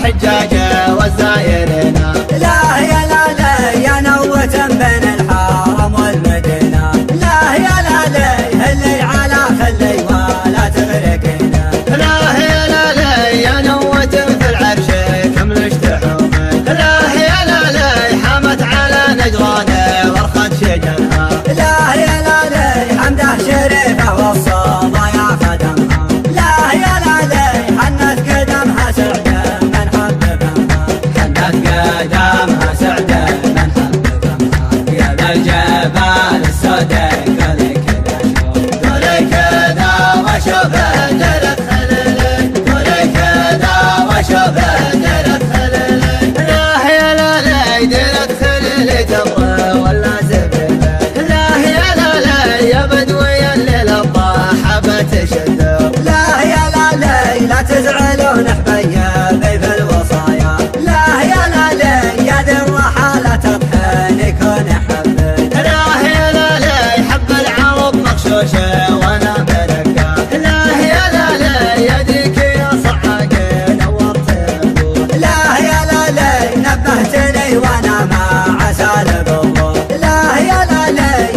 الحجاج والزائرين. لا يا لا يا نوة بين الحرم والمدينة، لا يا لا هلي على خلي ولا تغرقنا. لا يا لا يا نوة في العرش كمل اشتحومك. لا يا لا حمت على نجران وارخد شجرها. لا يا لا حمده شريفه والصبايا خدمها. لا يا لا حنت قدمها سعده من حببها. حنت قدمها سعده من حببها. يا ذا الجبال السوداء قولي كذا شوف، قولي كذا وشوف درت خللك، قولي كذا وشوف درت خللك. لا يا لا درت خللك تبغى ولا زبلك. لا يا لا يا بدوي الليل الضاحى تشدوا. لا يا لا تزعلون حبيبي في الوصايا. لا يا لا يا ذي الرحالة تطحن يكون حبك. لا يا لا حب العرب مغشوشه وانا ملكه. لا يا لا يديك يا صعق نورت الضوء. لا يا لا نبهتني وانا ما عسى الضوء. لا يا لا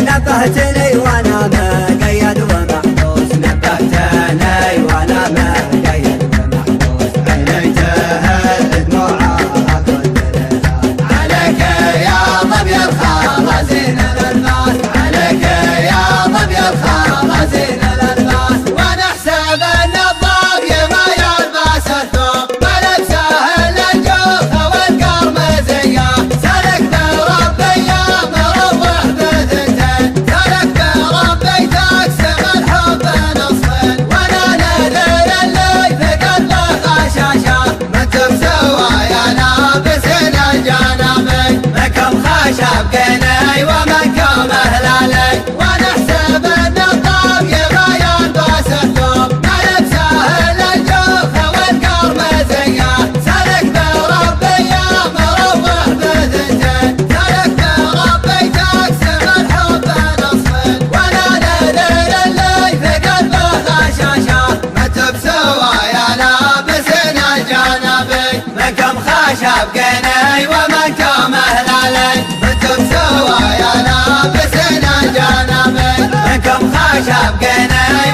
نبهتني وانا مقيد ومحبوس. نبهتني وانا مقيد ومحبوس. عينيتها الدموع اكدرها. عليك يا ظبي الخوازين الالباس، عليك يا ظبي الخوازين الالباس. وانا احسب ان الظبي ما يلبس الثوب، ملبسه الا الجوف والقرمزيه. سلك بربي يا مروح بذنتين، سلك بربي تقسم الحب نصفين. وانا نذر اللي في قلبه غشاشه، منتم سوايا لابسين الجنابين. منكم خشب قني ومنكم هلالي. وانا احسب ان الطبي ما يلبس الثوب، ملبسه الا الجوف والقرمزيه. سلك بربي يا مروح بذنتين، سلك بربي تقسم الحب نصفين. وانا نذر اللي في قلبه غشاشه، منتم سوايا لابسين الجنابين. منكم خشب قني ومنكم هلالي. منتم سوايا لابسين الجنابين. منكم خشب قني